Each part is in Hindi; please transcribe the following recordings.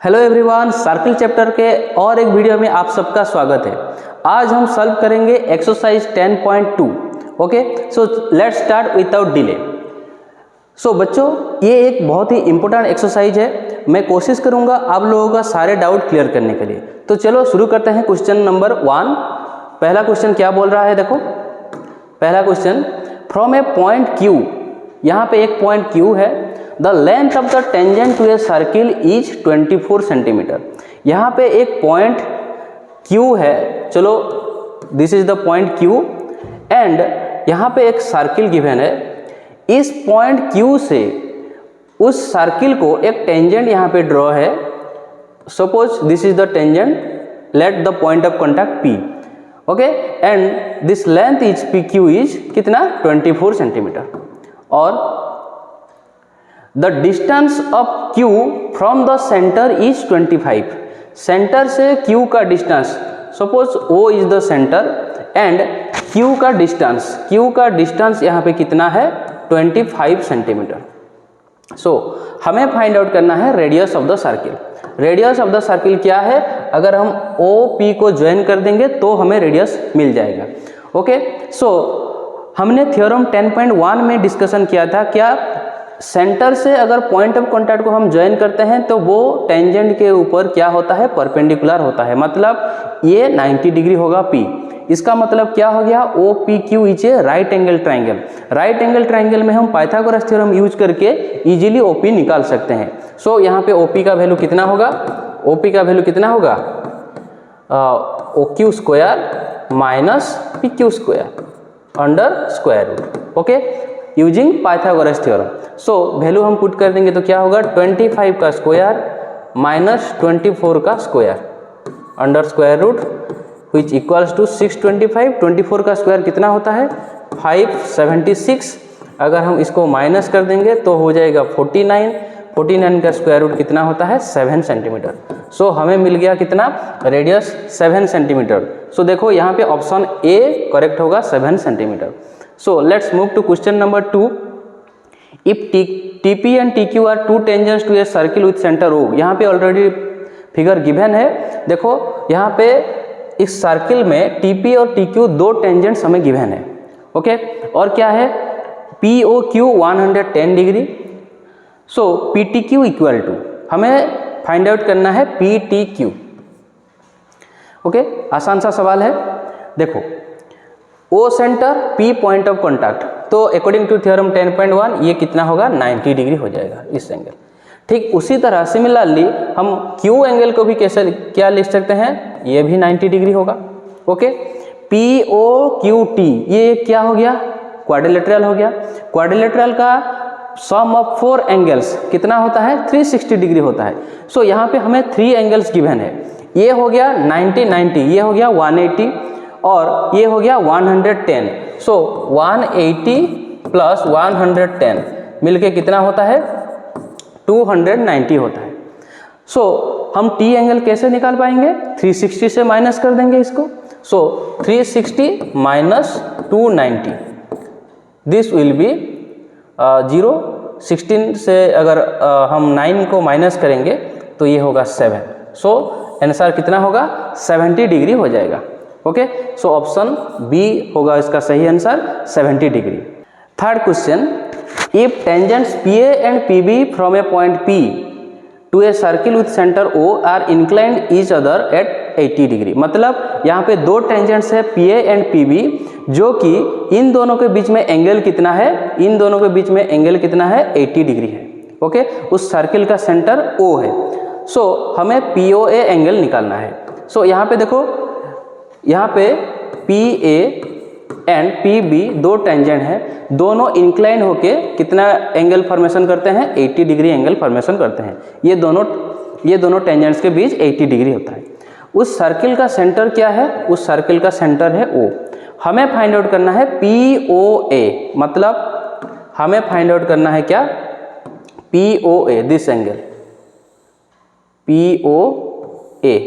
हेलो एवरीवन, सर्किल चैप्टर के और एक वीडियो में आप सबका स्वागत है। आज हम सॉल्व करेंगे exercise 10.2। Okay, so let's start without delay. So बच्चों, ये एक बहुत ही इंपॉर्टेंट एक्सरसाइज है। मैं कोशिश करूंगा आप लोगों का सारे डाउट क्लियर करने के लिए। तो चलो शुरू करते हैं क्वेश्चन नंबर 1। पहला क्वेश्चन क्या बोल रहा है, देखो पहला question, from A point Q, यहाँ पे एक पॉइंट Q है, the length of the tangent to a circle is 24 centimetre. यहाँ पे एक पॉइंट Q है, चलो this is the point Q and यहाँ पे एक सर्किल गिवन है। इस पॉइंट Q से उस सर्किल को एक टेंजेंट यहाँ पे ड्रॉ है। Suppose this is the tangent, let the point of contact P, okay, and this length is PQ is कितना 24 सेंटीमीटर और the distance of Q from the centre is 25। Centre से Q का distance, suppose O is the centre and Q का डिस्टेंस यहाँ पे कितना है 25 सेंटीमीटर। सो हमें फाइंड आउट करना है radius of the circle. Radius of the circle क्या है, अगर हम OP को ज्वाइन कर देंगे तो हमें रेडियस मिल जाएगा। ओके, सो हमने थ्योरम 10.1 में डिस्कशन किया था, क्या सेंटर से अगर पॉइंट ऑफ कांटेक्ट को हम ज्वाइन करते हैं तो वो टेंजेंट के ऊपर क्या होता है, परपेंडिकुलर होता है। मतलब ये 90 डिग्री होगा P। इसका मतलब क्या हो गया, OPQ is a right angle triangle. Right angle triangle में हम पाइथागोरस थ्योरम यूज करके इजीली OP निकाल सकते हैं। सो यहाँ पे OP का वैल्यू कितना होगा, OP का वैल्यू कितना होगा, OQ square minus PQ square under square root. Okay, using Pythagoras theorem. So value हम पुट कर देंगे तो क्या होगा, 25 का स्क्वायर माइनस 24 का square under square root which equals to 625। 24 का स्क्वायर कितना होता है 576। अगर हम इसको माइनस कर देंगे तो हो जाएगा 49। 49 का स्क्वायर रूट कितना होता है 7 सेंटीमीटर। सो हमें मिल गया कितना, रेडियस 7 सेंटीमीटर। सो देखो यहाँ पे ऑप्शन A करेक्ट होगा, 7 centimetre. So let's move to question number 2. If TP and TQ are two tangents to a circle with center O, यहाँ पे ऑलरेडी फिगर गिवन है। देखो यहाँ पे इस सर्किल में TP और TQ दो टेंजेंट्स हमें गिवन है। ओके, और क्या है, POQ 110 degree. So PTQ equal to, हमें फाइंड आउट करना है PTQ। ओके, आसान सा सवाल है। देखो O centre, P point of contact, तो अकॉर्डिंग टू थ्योरम 10.1 ये कितना होगा 90 डिग्री हो जाएगा इस एंगल। ठीक उसी तरह सिमिलरली हम Q एंगल को भी कैसे क्या लिख सकते हैं, ये भी 90 डिग्री होगा। ओके, POQT ये क्या हो गया, क्वाड्रिलेटरल हो गया। क्वाड्रिलेटरल का सम ऑफ 4 एंगल्स कितना होता है 360 डिग्री होता है। सो यहाँ पे हमें 3 एंगल्स गिवन है। ये हो गया 90 90, ये हो गया 180 और ये हो गया 110। सो 180 प्लस 110 मिलके कितना होता है 290 होता है। सो हम T एंगल कैसे निकाल पाएंगे, 360 से माइनस कर देंगे इसको। सो 360 माइनस 290, दिस विल बी 0। 16 से अगर हम 9 को माइनस करेंगे तो ये होगा 7। सो आंसर कितना होगा 70 डिग्री हो जाएगा। ओके, सो ऑप्शन B होगा इसका सही answer, 70 degree. Third question, if tangents PA and PB from A point P to a circle with centre O are inclined each other at 80 degree. मतलब यहाँ पे दो टेंजेंट्स है PA एंड PB, जो कि इन दोनों के बीच में एंगल कितना है, इन दोनों के बीच में एंगल कितना है 80 डिग्री है। ओके, उस सर्किल का सेंटर O है। सो हमें POA एंगल निकालना है। सो यहाँ पे देखो, यहाँ पे PA एंड PB दो टेंजेंट हैं, दोनों इंक्लाइन होके कितना एंगल फॉर्मेशन करते हैं 80 डिग्री एंगल फॉर्मेशन करते हैं। ये दोनों टेंजेंट्स के बीच 80 डिग्री होता है। उस सर्किल का सेंटर क्या है, उस सर्किल का सेंटर है O। हमें फाइंड आउट करना है POA, मतलब हमें फाइंड आउट करना है क्या, POA, दिस एंगल POA,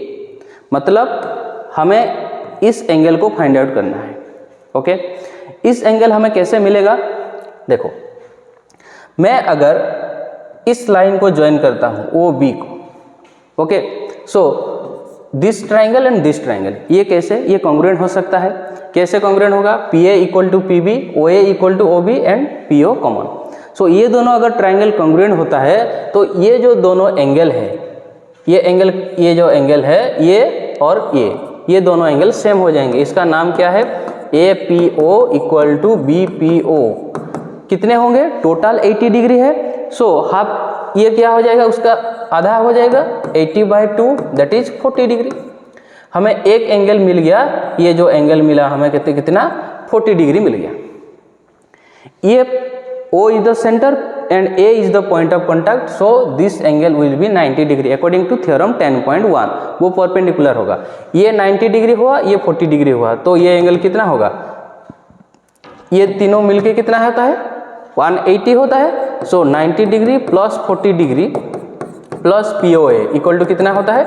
मतलब हमें इस एंगल को फाइंड आउट करना है। ओके, इस एंगल हमें कैसे मिलेगा, देखो मैं अगर इस लाइन को ज्वाइन करता हूं OB को, okay, so this triangle and this triangle, ये कैसे, ये कॉन्ग्रुएंट हो सकता है। कैसे कॉन्ग्रुएंट होगा, P A equal to P B, O A equal to O B and P O common. So ये दोनों अगर ट्राइंगल कॉन्ग्रुएंट होता है तो ये जो दोनों एंगल है, ये एंगल, ये जो एंगल है ये और ये दोनों एंगल सेम हो जाएंगे। इसका नाम क्या है, A P O equal to B P O. कितने होंगे, टोटल 80 डिग्री है। सो हाफ, ये क्या हो जाएगा, उसका आधा हो जाएगा 80/2 दैट इज 40 डिग्री। हमें एक एंगल मिल गया, ये जो एंगल मिला हमें कितना 40 डिग्री मिल गया। ये O is the center and A is the point of contact, so this angle will be 90 degree according to theorem 10.1। वो परपेंडिकुलर होगा, ये 90 डिग्री हुआ, ये 40 डिग्री हुआ, तो ये एंगल कितना होगा, ये तीनों मिलके कितना होता है 180 होता है। So 90 degree plus 40 degree plus POA equal to कितना होता है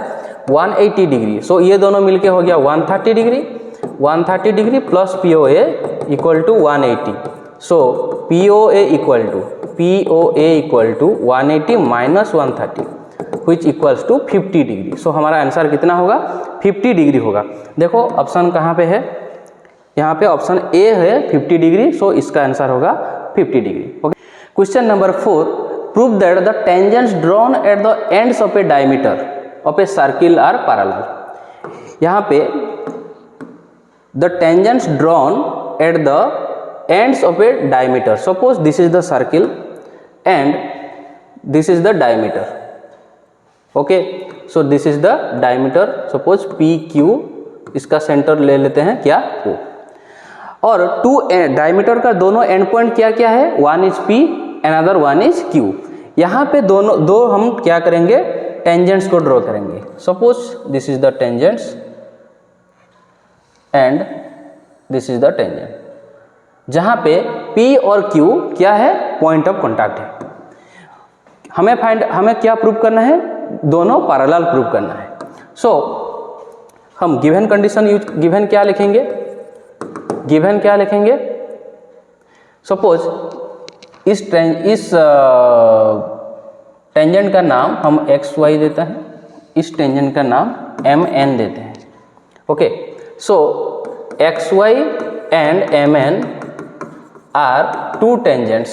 180 डिग्री। सो ये दोनों मिलके हो गया 130 degree, 130 degree plus POA equal to 180। So POA equal to 180 minus 130 which equals to 50 degree. So हमारा आंसर कितना होगा 50 डिग्री होगा। देखो ऑप्शन कहाँ पे है, यहाँ पे ऑप्शन ए है 50 डिग्री। सो इसका आंसर होगा 50 degree. Okay, question number 4, prove that the tangents drawn at the ends of a diameter of a circle are parallel. यहाँ पे the tangents drawn at the ends of a diameter, suppose this is the circle and this is the diameter, okay, so this is the diameter, suppose PQ, इसका सेंटर ले लेते हैं क्या O, और टू डायमीटर का दोनों एंड पॉइंट क्या क्या है, one is P another one is Q। यहाँ पे दोनों दो हम क्या करेंगे, टेंजेंट्स को ड्रॉ करेंगे। Suppose this is the tangents and this is the tangent, जहाँ पे P और Q क्या है, पॉइंट ऑफ कॉन्टैक्ट है। हमें क्या प्रूव करना है, दोनों पैरेलल प्रूव करना है। सो हम गिवन कंडीशन यूज, गिवन क्या लिखेंगे, सपोज इस टेंजेंट का नाम हम XY देते हैं, इस टेंजेंट का नाम MN देते हैं। Okay, so XY and MN are two tangents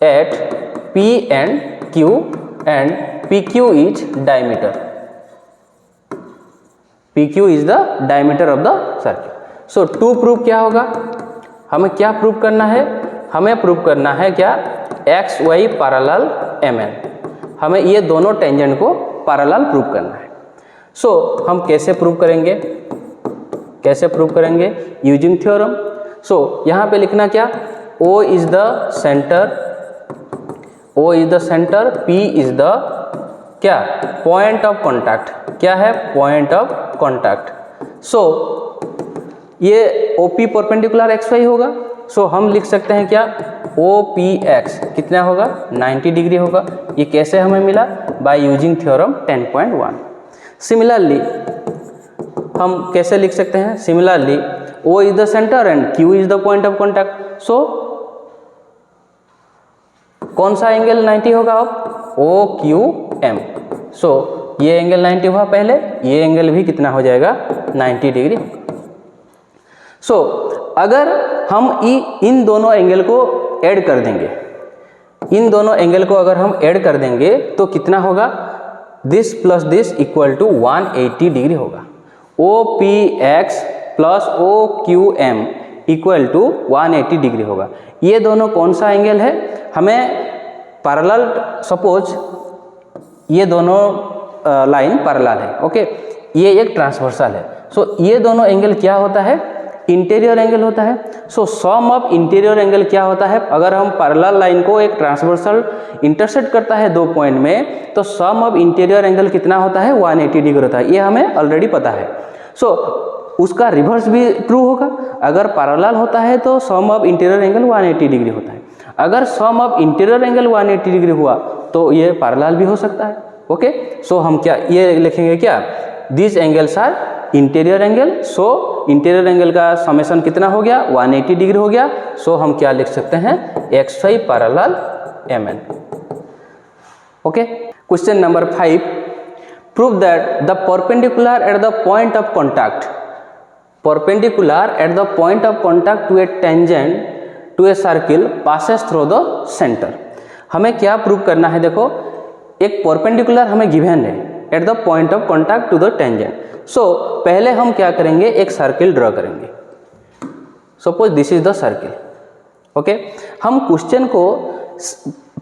at P and Q and PQ is diameter, PQ is the diameter of the circle। so to prove क्या होगा, हमें क्या प्रूव करना है, हमें प्रूव करना है क्या, XY पैरेलल MN, हमें ये दोनों टेंजेंट को पैरेलल प्रूव करना है। सो हम कैसे प्रूव करेंगे, यूजिंग थ्योरम। सो यहाँ पे लिखना क्या, O is the centre, P is the क्या, पॉइंट ऑफ कॉन्टैक्ट, क्या है, पॉइंट ऑफ कॉन्टैक्ट। सो ये OP परपेंडिकुलर XY होगा। सो हम लिख सकते हैं क्या, OPX कितना होगा 90 डिग्री होगा। ये कैसे हमें मिला, बाय यूजिंग थ्योरम 10.1। सिमिलरली हम कैसे लिख सकते हैं, similarly O is the centre and Q is the point of contact. So कौन सा एंगल 90 होगा अब, OQM। सो ये एंगल 90 हुआ पहले, ये एंगल भी कितना हो जाएगा 90 डिग्री। सो अगर हम इन दोनों एंगल को ऐड कर देंगे, इन दोनों एंगल को अगर हम ऐड कर देंगे तो कितना होगा, this plus this equal to 180 degree होगा। OPX plus OQM equal to 180 degree होगा। ये दोनों कौन सा एंगल है, हमें पैरेलल, सपोज ये दोनों लाइन पैरेलल है। ओके, ये एक ट्रांसवर्सल है। सो ये दोनों एंगल क्या होता है, इंटीरियर एंगल होता है। सो सम ऑफ इंटीरियर एंगल क्या होता है, अगर हम पैरेलल लाइन को एक ट्रांसवर्सल इंटरसेक्ट करता है दो पॉइंट में, तो सम ऑफ इंटीरियर एंगल कितना होता है 180 डिग्री होता है। ये हमें ऑलरेडी पता है। सो उसका रिवर्स भी ट्रू होगा, अगर पैरेलल होता है तो सम ऑफ इंटीरियर एंगल 180 डिग्री होता है। अगर सम ऑफ इंटीरियर एंगल 180 डिग्री हुआ तो ये पैरेलल भी हो सकता है। ओके, सो हम क्या ये लिखेंगे क्या, this angles are interior angle. So interior angle का समेशन कितना हो गया 180 डिग्री हो गया। सो हम क्या लिख सकते हैं, XY parallel mn. Okay. Question number 5. Prove that the perpendicular at the point of contact to a tangent to a circle passes through the center. हमें क्या प्रूव करना है? देखो, एक परपेंडिकुलर हमें गिवन है at the point of contact to the tangent. So पहले हम क्या करेंगे, एक सर्किल ड्रॉ करेंगे। Suppose this is the circle. Okay, हम क्वेश्चन को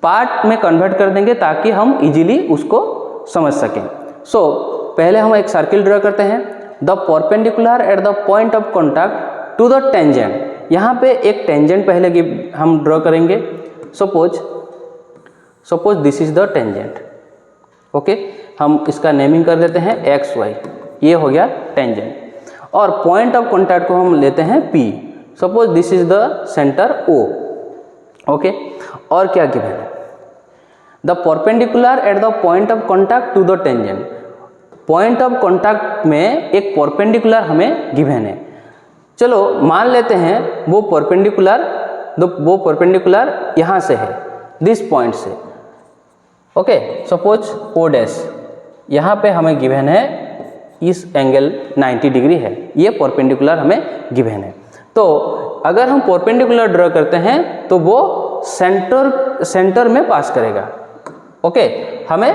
पार्ट में कन्वर्ट कर देंगे ताकि हम इजीली उसको समझ सकें। सो पहले हम एक सर्किल ड्रॉ करते हैं। The perpendicular at the point of contact to the tangent. यहाँ पे एक टेंजेंट पहले हम ड्रॉ करेंगे। Suppose this is the tangent. Okay, हम इसका नेमिंग कर देते हैं एक्स वाई। ये हो गया टेंजेंट। और पॉइंट ऑफ कॉन्टैक्ट को हम लेते हैं P. Suppose this is the centre O. Okay, और क्या गिवन है? The perpendicular at the point of contact to the tangent. Point of contact में एक परपेंडिकुलर हमें गिवन है। चलो मान लेते हैं वो परपेंडिकुलर यहाँ से है, दिस पॉइंट से। ओके, सपोज ओ डैश, यहाँ पे हमें गिवन है इस एंगल 90 डिग्री है। ये परपेंडिकुलर हमें गिवन है। तो अगर हम परपेंडिकुलर ड्रॉ करते हैं तो वो सेंटर में पास करेगा। ओके, हमें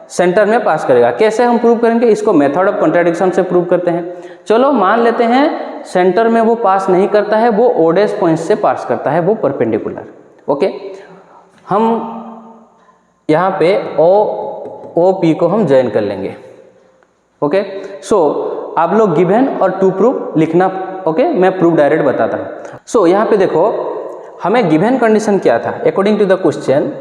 सेंटर में पास करेगा। कैसे हम प्रूव करेंगे इसको? मेथड ऑफ कॉन्ट्राडिक्शन से प्रूव करते हैं। चलो मान लेते हैं सेंटर में वो पास नहीं करता है, वो ओ डैश पॉइंट से पास करता है, वो परपेंडिकुलर। ओके, हम यहाँ पे ओ पी को हम ज्वाइन कर लेंगे। ओके, सो आप लोग गिवन और टू प्रूफ लिखना। ओके, मैं प्रूफ डायरेक्ट बताता हूँ। सो यहाँ पे देखो, हमें गिवन कंडीशन क्या था? According to the question,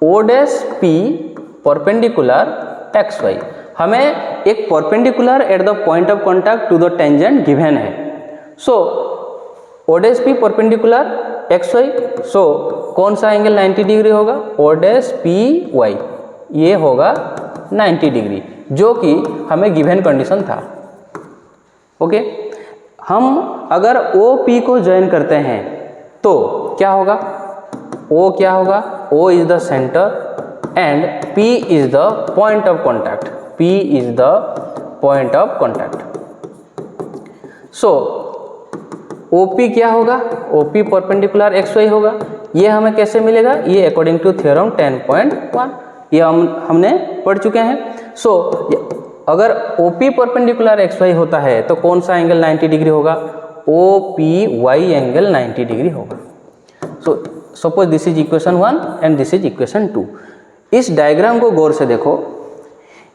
O dash P perpendicular X Y. हमें एक perpendicular at the point of contact to the tangent given है। So O dash P perpendicular X Y. So कौन सा एंगल 90 डिग्री होगा? O dash P Y. ये होगा 90 डिग्री, जो कि हमें गिवन कंडीशन था। ओके, हम अगर ओ पी को ज्वाइन करते हैं तो क्या होगा? ओ क्या होगा? O is the centre and P is the point of contact. P is the point of contact. So OP क्या होगा? OP परपेंडिकुलर XY होगा। ये हमें कैसे मिलेगा? ये अकॉर्डिंग टू थ्योरम 10.1 ये हमने पढ़ चुके हैं। सो अगर OP परपेंडिकुलर XY होता है तो कौन सा एंगल 90 डिग्री होगा? OPY एंगल 90 डिग्री होगा। सो suppose this is equation 1 and this is equation 2। इस डायग्राम को गौर से देखो।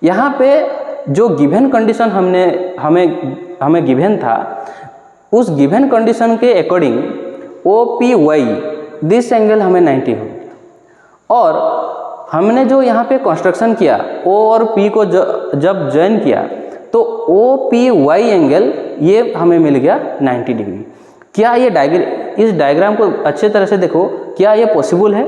यहाँ पे जो गिवन कंडीशन हमें गिवन था, उस गिवन कंडीशन के अकॉर्डिंग OPY दिस एंगल हमें 90 हो गया। और हमने जो यहाँ पे कंस्ट्रक्शन किया, O और P को जब ज्वाइन किया तो OPY एंगल ये हमें मिल गया 90 डिग्री। क्या ये इस डायग्राम को अच्छे तरह से देखो, क्या ये पॉसिबल है?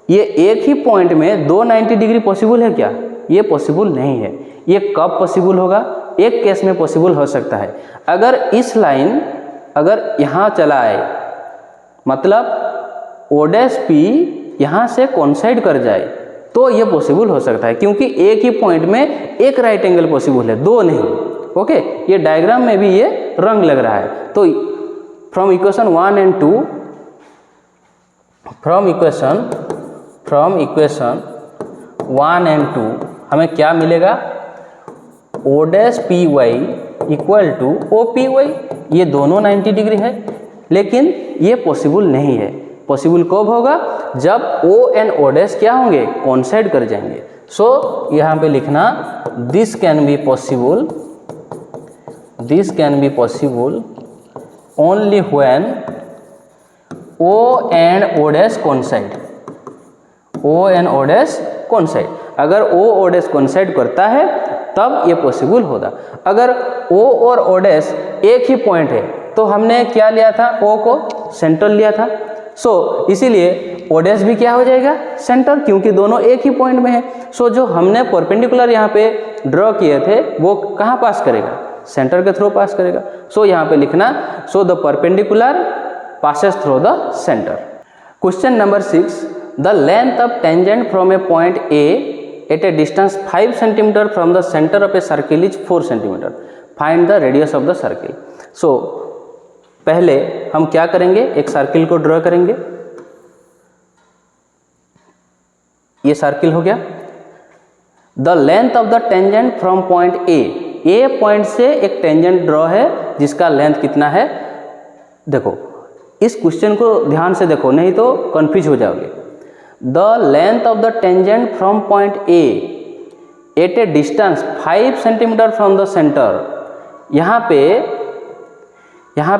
ये एक ही पॉइंट में दो 90 डिग्री पॉसिबल है क्या? ये पॉसिबल नहीं है। ये कब पॉसिबल होगा? एक केस में पॉसिबल हो सकता है, अगर इस लाइन अगर यहाँ चला आए, मतलब ओ डैश पी यहाँ से कोइंसाइड कर जाए तो ये पॉसिबल हो सकता है, क्योंकि एक ही पॉइंट में एक राइट एंगल पॉसिबल है, दो नहीं। ओके, ये डायग्राम में भी ये रंग लग रहा है। तो from equation 1 and 2, from equation 1 and 2 हमें क्या मिलेगा? O dash P Y equal to O P Y. ये दोनों 90 डिग्री है, लेकिन ये पॉसिबल नहीं है। पॉसिबल कब होगा? जब ओ एंड ओ डैश क्या होंगे? कोइंसाइड कर जाएंगे। सो यहाँ पे लिखना this can be possible only when O and O dash coincide. O and O dash coincide. अगर ओ ओ डैश कोइंसाइड करता है तब ये पॉसिबल होगा। अगर ओ और ओ डैश एक ही पॉइंट है तो हमने क्या लिया था? ओ को सेंटर लिया था। सो इसीलिए ओ डैश भी क्या हो जाएगा? सेंटर, क्योंकि दोनों एक ही पॉइंट में है। सो जो हमने परपेंडिकुलर यहाँ पे ड्रॉ किए थे वो कहाँ पास करेगा? सेंटर के थ्रू पास करेगा। सो यहाँ पे लिखना, so the perpendicular passes through the center. Question number 6. The length of tangent from A point A at a distance 5 centimetre from the center of a circle is 4 centimeter, find the radius of the circle. So पहले हम क्या करेंगे, एक सर्किल को ड्रॉ करेंगे। ये सर्किल हो गया। The length of the tangent from point A point से एक टेंजेंट ड्रॉ है जिसका लेंथ कितना है। देखो इस क्वेश्चन को ध्यान से देखो, नहीं तो कंफ्यूज हो जाओगे। The length of the tangent from point A at a distance 5 centimetre from the center. यहाँ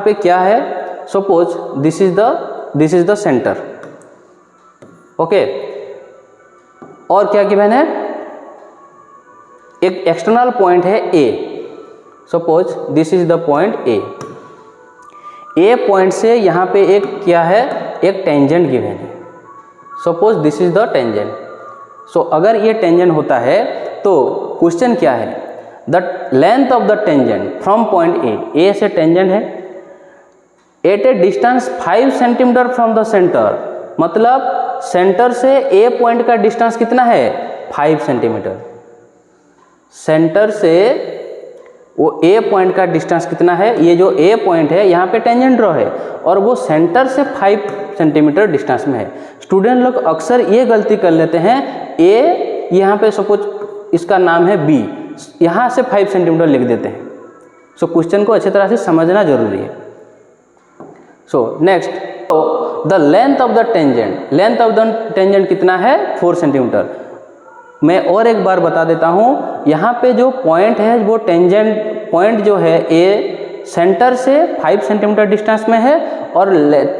पे क्या है, suppose this is the center, okay. और क्या गिवन है, एक एक्सटर्नल पॉइंट है A, suppose this is the point A point से यहाँ पे एक क्या है, एक टेंजेंट गिवन है, suppose this is the tangent. So अगर ये टेंजेंट होता है तो क्वेश्चन क्या है, the length of the tangent from point A से टेंजेंट है at a distance 5 centimetre from the centre, मतलब सेंटर से ए पॉइंट का डिस्टेंस कितना है, 5 सेंटीमीटर। सेंटर से वो ए पॉइंट का डिस्टेंस कितना है, ये जो ए पॉइंट है यहाँ पे टेंजेंट ड्रॉ है और वो सेंटर से 5 सेंटीमीटर डिस्टेंस में है। स्टूडेंट लोग अक्सर ये गलती कर लेते हैं, ए यहाँ पे सपोज इसका नाम है बी, यहाँ से 5 सेंटीमीटर लिख देते हैं। सो क्वेश्चन को अच्छी तरह से समझना जरूरी है। So next, the length of the tangent, length of the tangent कितना है, 4 सेंटीमीटर। मैं और एक बार बता देता हूँ, यहाँ पे जो पॉइंट है वो टेंजेंट पॉइंट जो है ए सेंटर से 5 सेंटीमीटर डिस्टेंस में है और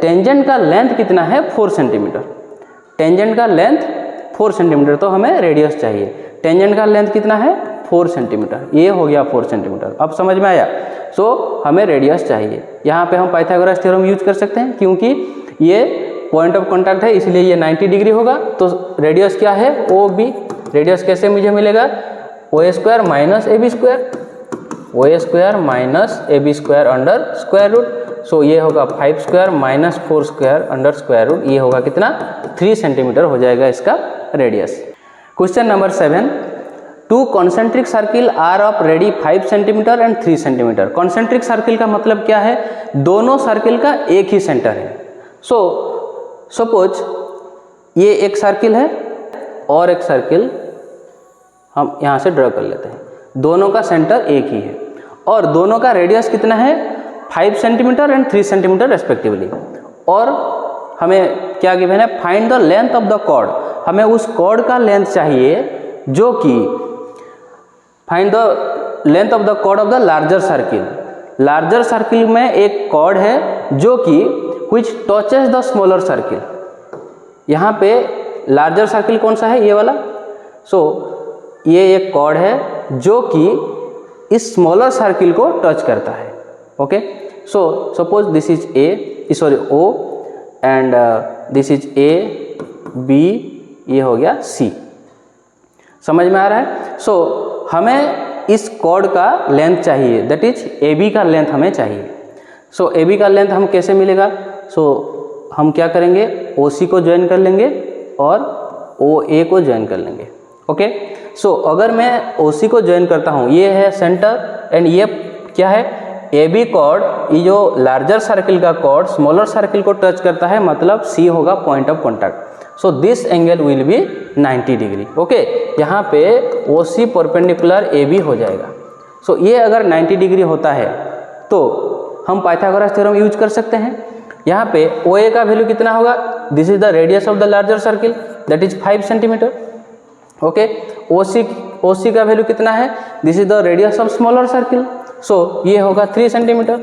टेंजेंट का लेंथ कितना है, 4 सेंटीमीटर। टेंजेंट का लेंथ 4 सेंटीमीटर, तो हमें रेडियस चाहिए। टेंजेंट का लेंथ कितना है, 4 सेंटीमीटर, ये हो गया 4 सेंटीमीटर। अब समझ में आया। सो हमें रेडियस चाहिए। यहाँ पे हम पाइथागोरस थ्योरम यूज कर सकते हैं क्योंकि ये पॉइंट ऑफ कांटेक्ट है, इसलिए ये 90 डिग्री होगा। तो रेडियस क्या है, ओ बी। रेडियस कैसे मुझे मिलेगा, O A square minus A B square, O A square minus A B square under square root. So ये होगा 5 square minus 4 square under square root, ये होगा कितना, 3 सेंटीमीटर हो जाएगा इसका radius. Question number 7, 2 concentric circle are of radii 5 centimeter and 3 centimeter. Concentric circle का मतलब क्या है, दोनों सर्किल का एक ही सेंटर है। सो सपोज ये एक सर्किल है और एक सर्किल हम यहाँ से ड्रॉ कर लेते हैं, दोनों का सेंटर एक ही है और दोनों का रेडियस कितना है, 5 सेंटीमीटर एंड 3 सेंटीमीटर रेस्पेक्टिवली। और हमें क्या गिवन है, find the length of the chord. हमें उस कॉर्ड का लेंथ चाहिए जो कि, find the length of the chord of the larger circle. Larger circle में एक कॉर्ड है जो कि which touches the smaller circle. यहाँ पे लार्जर सर्किल कौन सा है, ये वाला। सो ये एक कॉर्ड है जो कि इस स्मॉलर सर्किल को टच करता है, okay. So suppose this is A, sorry O, and this is A B, ये हो गया सी। समझ में आ रहा है। सो हमें इस कॉर्ड का लेंथ चाहिए, दैट इज ए बी का लेंथ हमें चाहिए। सो ए बी का लेंथ हम कैसे मिलेगा, सो हम क्या करेंगे, ओ सी को ज्वाइन कर लेंगे और ओ ए को ज्वाइन कर लेंगे, ओके। सो अगर मैं ओ सी को ज्वाइन करता हूँ, ये है सेंटर एंड ये क्या है, ए बी कॉर्ड, ये जो लार्जर सर्किल का कॉर्ड स्मॉलर सर्किल को टच करता है, मतलब सी होगा point of contact. So this angle will be 90 degree, okay. यहाँ पे ओ सी परपेंडिकुलर ए बी हो जाएगा। सो ये अगर 90 डिग्री होता है तो हम पाइथागोरस थ्योरम यूज कर सकते हैं। यहाँ पे ओ ए का वैल्यू कितना होगा, this is the radius of the larger circle, that is 5 centimeter, okay. O C का वैल्यू कितना है, this is the radius of smaller circle, so ये होगा 3 सेंटीमीटर।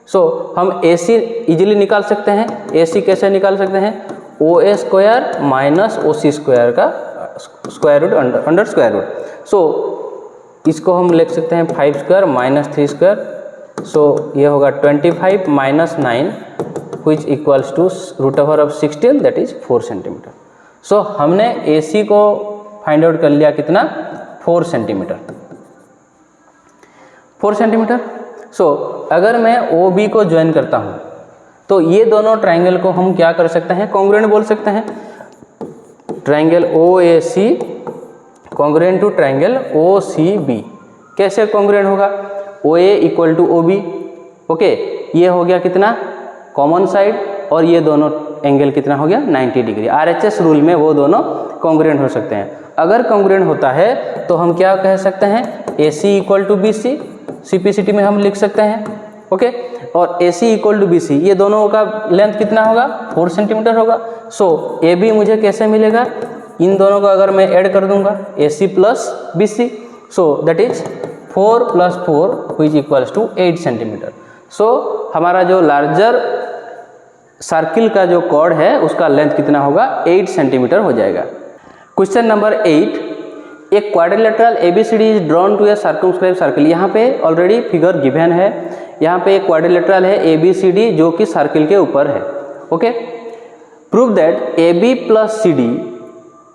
सो हम ए सी इजिली निकाल सकते हैं। ए सी कैसे निकाल सकते हैं, O A square minus O C square का square root under square root. So इसको हम लिख सकते हैं 5 स्क्वायर माइनस 3 स्क्वायर, सो ये होगा 25 minus 9 which equals to root over of 16, that is 4 centimeter. So हमने ए सी को फाइंड आउट कर लिया, कितना, 4 सेंटीमीटर, 4 सेंटीमीटर। सो अगर मैं ओ बी को ज्वाइन करता हूँ तो ये दोनों ट्राइंगल को हम क्या कर सकते हैं, कॉन्ग्रुएंट बोल सकते हैं। Triangle OAC congruent to triangle OCB। कैसे कॉन्ग्रुएंट होगा? OA equal to OB। Okay, ये हो गया कितना कॉमन साइड, और ये दोनों एंगल कितना हो गया 90 डिग्री। RHS रूल में वो दोनों कॉन्ग्रुएंट हो सकते हैं। अगर कॉन्ग्रुएंट होता है तो हम क्या कह सकते हैं? AC equal to BC, CPCT में हम लिख सकते हैं। ओके, और AC इक्वल टू BC, ये दोनों का लेंथ कितना होगा? 4 सेंटीमीटर होगा। सो AB मुझे कैसे मिलेगा? इन दोनों को अगर मैं ऐड कर दूंगा AC plus BC, so that is 4 + 4 which equals to 8 centimeter. So हमारा जो लार्जर सर्किल का जो कॉर्ड है उसका लेंथ कितना होगा? 8 सेंटीमीटर हो जाएगा। क्वेश्चन नंबर 8, एक quadrilateral ABCD is drawn to a circumscribe circle. यहाँ पे ऑलरेडी फिगर गिवन है। यहाँ पे एक क्वाड्रिलेटरल है ABCD जो कि सर्किल के ऊपर है। Okay, prove that AB plus CD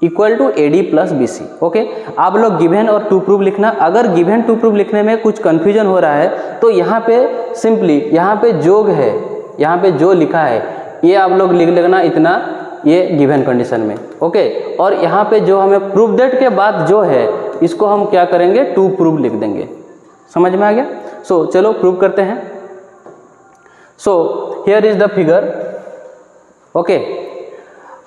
equal to AD plus BC। Okay, आप लोग गिवन और टू प्रूव लिखना। अगर गिवन टू प्रूव लिखने में कुछ कंफ्यूजन हो रहा है तो यहाँ पे सिंपली यहाँ पे जोग है, यहाँ पे जो लिखा है ये आप लोग लिख लेना इतना, ये गिवन कंडीशन में। ओके, और यहाँ पे जो हमें प्रूव दैट के बाद जो है इसको हम क्या करेंगे? टू प्रूव लिख देंगे। समझ में आ गया? सो चलो प्रूव करते हैं। So here is the figure. Okay,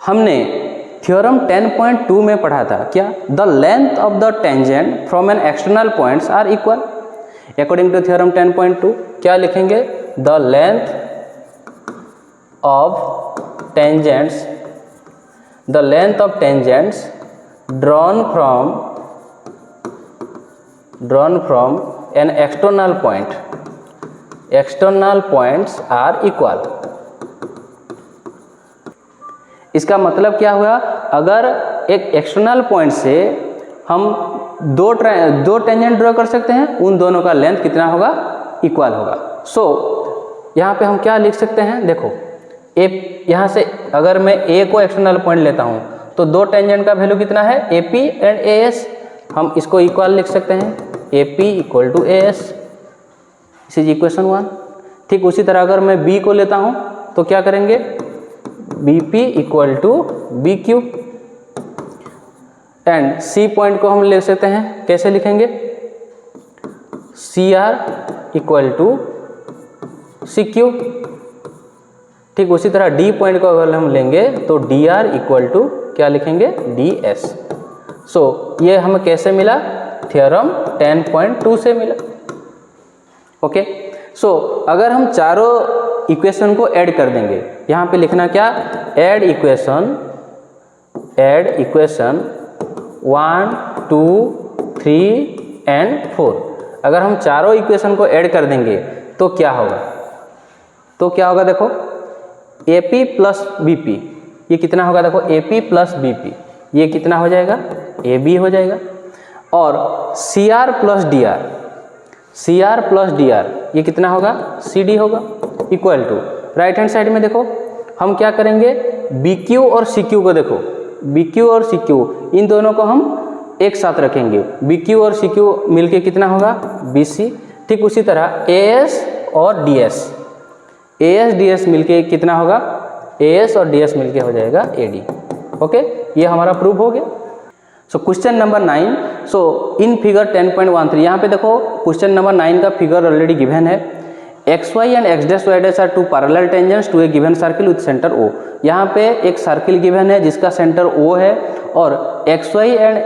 हमने थ्योरम 10.2 में पढ़ा था क्या? The length of the tangent from an external points are equal. According to theorem 10.2 क्या लिखेंगे? The length of tangents, the length of tangents drawn from an external point, external points are equal। इसका मतलब क्या हुआ? अगर एक एक्सटर्नल पॉइंट से हम दो टेंजेंट ड्रॉ कर सकते हैं, उन दोनों का लेंथ कितना होगा? इक्वल होगा। सो यहाँ पे हम क्या लिख सकते हैं? देखो, यहाँ से अगर मैं A को एक्सटर्नल पॉइंट लेता हूँ तो दो टेंजेंट का वैल्यू कितना है? AP and AS। हम इसको इक्वल लिख सकते हैं, AP equal to AS। This is equation 1। ठीक उसी तरह अगर मैं B को लेता हूँ तो क्या करेंगे? BP equal to BQ। And C point को हम ले सकते हैं, कैसे लिखेंगे? CR equal to CQ। ठीक उसी तरह D पॉइंट को अगर हम लेंगे तो DR इक्वल टू क्या लिखेंगे? DS। सो ये हमें कैसे मिला? थ्योरम 10.2 से मिला। ओके, सो अगर हम चारों इक्वेशन को ऐड कर देंगे, यहाँ पे लिखना क्या? Add equation 1, 2, 3 and 4। अगर हम चारों इक्वेशन को ऐड कर देंगे तो क्या होगा? देखो AP प्लस BP, ये कितना होगा? देखो AP प्लस BP, ये कितना हो जाएगा? AB हो जाएगा। और CR प्लस DR, ये कितना होगा? CD होगा। Equal to right hand side में देखो हम क्या करेंगे? BQ और CQ को देखो, BQ और CQ इन दोनों को हम एक साथ रखेंगे। BQ और CQ मिलके कितना होगा? BC। ठीक उसी तरह AS और DS मिलके कितना होगा? AS और DS मिलके हो जाएगा AD। ओके, ये हमारा प्रूफ हो गया। So question number 9, so in figure 10.13 यहाँ पे देखो क्वेश्चन नंबर 9 का फिगर ऑलरेडी गिवन है। XY and X' are two parallel tangents to a given circle with centre O। यहाँ पे एक सर्किल गिवन है जिसका सेंटर O है, और XY एंड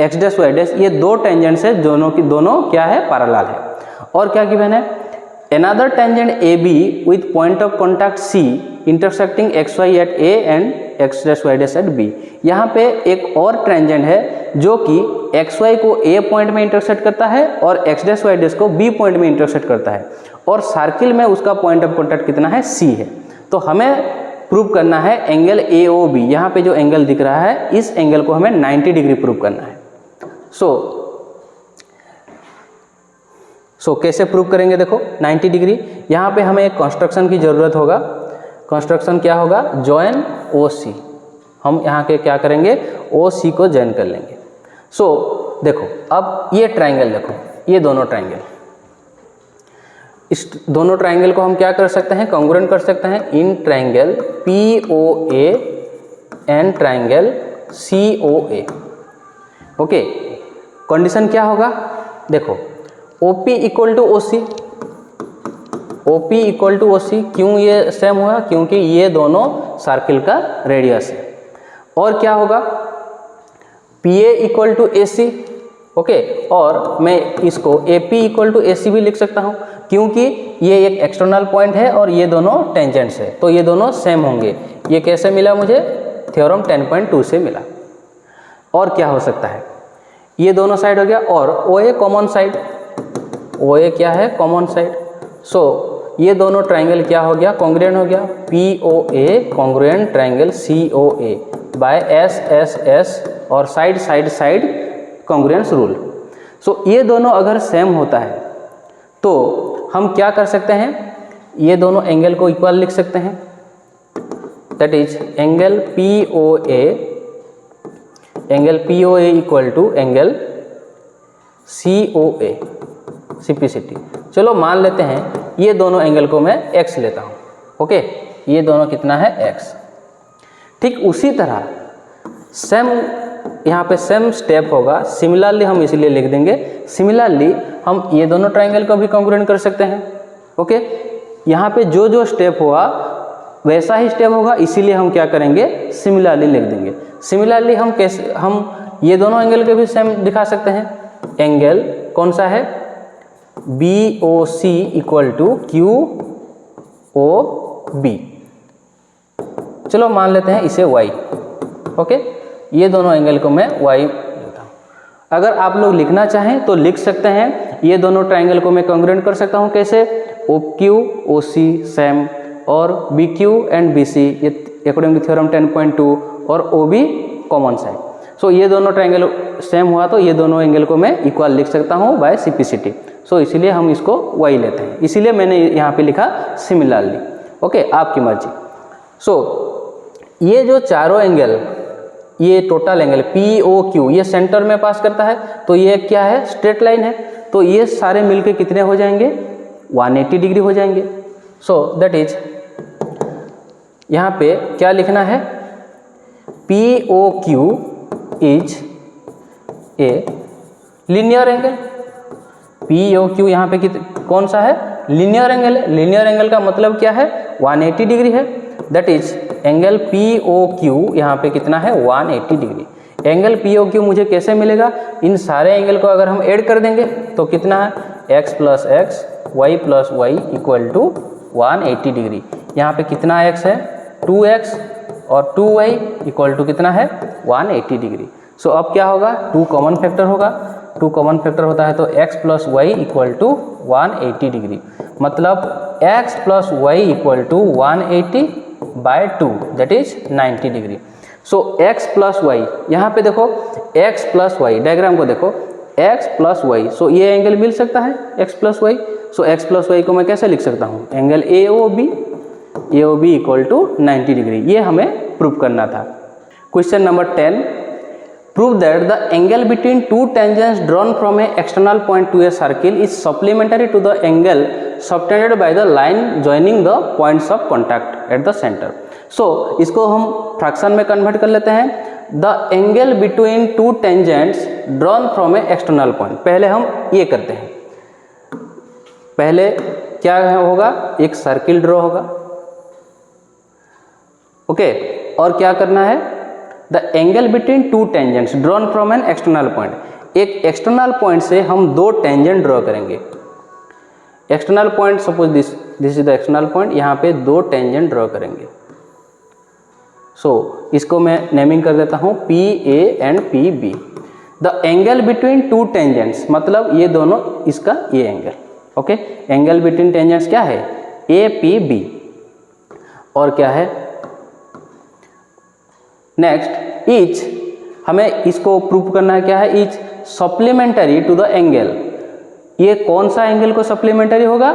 X' ये दो टेंजेंट्स है, दोनों क्या है? पैरेलल है। और क्या गिवन है? Another tangent AB with point of contact C intersecting XY at A and X' at B। यहाँ पे एक और टेंजेंट है जो कि XY को A पॉइंट में इंटरसेक्ट करता है और X' को B पॉइंट में इंटरसेक्ट करता है, और सर्किल में उसका पॉइंट ऑफ कॉन्टैक्ट कितना है? C है। तो हमें प्रूव करना है एंगल AOB। यहाँ पे जो एंगल दिख रहा है इस एंगल को हमें 90 डिग्री प्रूव करना है। सो कैसे प्रूव करेंगे? देखो 90 डिग्री, यहाँ पे हमें एक कंस्ट्रक्शन की ज़रूरत होगा। कंस्ट्रक्शन क्या होगा? Join OC। हम यहाँ के क्या करेंगे? OC को जॉइन कर लेंगे। सो देखो अब ये ट्रायंगल देखो, ये दोनों ट्रायंगल, इस दोनों ट्रायंगल को हम क्या कर सकते हैं? कॉन्ग्रुएंट कर सकते हैं in triangle POA and triangle COA। Okay, condition क्या होगा, देखो OP equal to OC, OP equal to OC, क्यों ये सेम हुआ, क्योंकि ये दोनों सर्किल का रेडियस है। और क्या होगा, PA equal to AC। Okay, और मैं इसको AP इक्वल टू AC भी लिख सकता हूँ, क्योंकि ये एक एक्सटर्नल पॉइंट है और ये दोनों टेंजेंट्स है, तो ये दोनों सेम होंगे। ये कैसे मिला मुझे, थ्योरम 10.2 से मिला। और क्या हो सकता है, ये दोनों साइड हो गया, और OA कॉमन साइड, OA क्या है, कॉमन साइड। सो ये दोनों ट्राइंगल क्या हो गया, कॉन्ग्रुएंट हो गया, POA congruent triangle COA by SSS और side side side congruence rule. So ये दोनों अगर सेम होता है तो हम क्या कर सकते हैं, ये दोनों एंगल को इक्वल लिख सकते हैं, that is angle POA equal to angle COA, simplicity. चलो मान लेते हैं ये दोनों एंगल को मैं x लेता हूँ। ओके, ये दोनों कितना है, x। ठीक उसी तरह सेम यहाँ पे सेम स्टेप होगा, सिमिलरली हम इसलिए लिख देंगे, सिमिलरली हम ये दोनों ट्राइंगल को भी कॉन्ग्रुएंट कर सकते हैं। ओके, यहाँ पे जो जो स्टेप हुआ वैसा ही स्टेप होगा, इसीलिए हम क्या करेंगे, सिमिलरली लिख देंगे। सिमिलरली हम कैसे, हम ये दोनों एंगल के भी सेम दिखा सकते हैं। एंगल कौन सा है, BOC इक्वल टू QOB। चलो मान लेते हैं इसे y। ओके, ये दोनों एंगल को मैं y लेता हूँ। अगर आप लोग लिखना चाहें तो लिख सकते हैं, ये दोनों ट्राइंगल को मैं कॉन्ग्रुएंट कर सकता हूँ कैसे, OQ OC सेम और BQ एंड BC ये अकॉर्डिंग टू थ्योरम 10.2 और OB कॉमन साइड। सो ये दोनों ट्राइंगल सेम हुआ तो ये दोनों एंगल को मैं इक्वल लिख सकता हूँ बाय सिंप्लिसिटी। सो इसीलिए हम इसको y लेते हैं, इसीलिए मैंने यहाँ पे लिखा सिमिलरली। ओके, आपकी मर्जी। सो ये जो चारों एंगल, ये टोटल एंगल POQ ये सेंटर में पास करता है, तो ये क्या है, स्ट्रेट लाइन है, तो ये सारे मिलके कितने हो जाएंगे, 180 डिग्री हो जाएंगे। सो दैट इज यहाँ पे क्या लिखना है, POQ is a linear angle. POQ यहाँ पे कौन सा है, लीनियर एंगल है। लीनियर एंगल का मतलब क्या है, 180 डिग्री है। दैट इज एंगल POQ यहाँ पे कितना है, 180 डिग्री। एंगल POQ मुझे कैसे मिलेगा, इन सारे एंगल को अगर हम ऐड कर देंगे तो कितना है, x plus x y plus y equal to 180 degree. यहाँ पे कितना x है, 2x और 2y इक्वल टू कितना है, 180 डिग्री। सो अब क्या होगा, 2 कॉमन फैक्टर होगा, 2 कॉमन फैक्टर होता है तो x plus y equal to 180 degree, मतलब x plus y equal to 180 by 2 that is 90 degree. So x plus y, यहाँ पे देखो x प्लस वाई, डायग्राम को देखो x प्लस वाई, सो ये एंगल मिल सकता है x plus y. So x plus y को मैं कैसे लिख सकता हूँ, angle AOB equal to 90 degree. ये हमें प्रूव करना था। Question number 10, prove that the angle between two tangents drawn from a external point to a circle is supplementary to the angle subtended by the line joining the points of contact at the center। So इसको हम फ्रैक्शन में कन्वर्ट कर लेते हैं। The angle between two tangents drawn from a external point, पहले हम ये करते हैं, पहले क्या होगा, एक सर्किल ड्रॉ होगा। ओके, और क्या करना है, the angle between two tangents drawn from an external point, एक एक्सटर्नल पॉइंट से हम 2 टेंजेंट ड्रॉ करेंगे। External point, suppose this is the external point, यहाँ पे 2 टेंजेंट ड्रॉ करेंगे। सो इसको मैं नेमिंग कर देता हूँ PA and PB। The angle between two tangents मतलब ये दोनों, इसका ये angle. Okay, angle between tangents क्या है, APB। और क्या है नेक्स्ट, ईच, हमें इसको प्रूव करना है, क्या है, each supplementary to the angle. ये कौन सा एंगल को सप्लीमेंटरी होगा,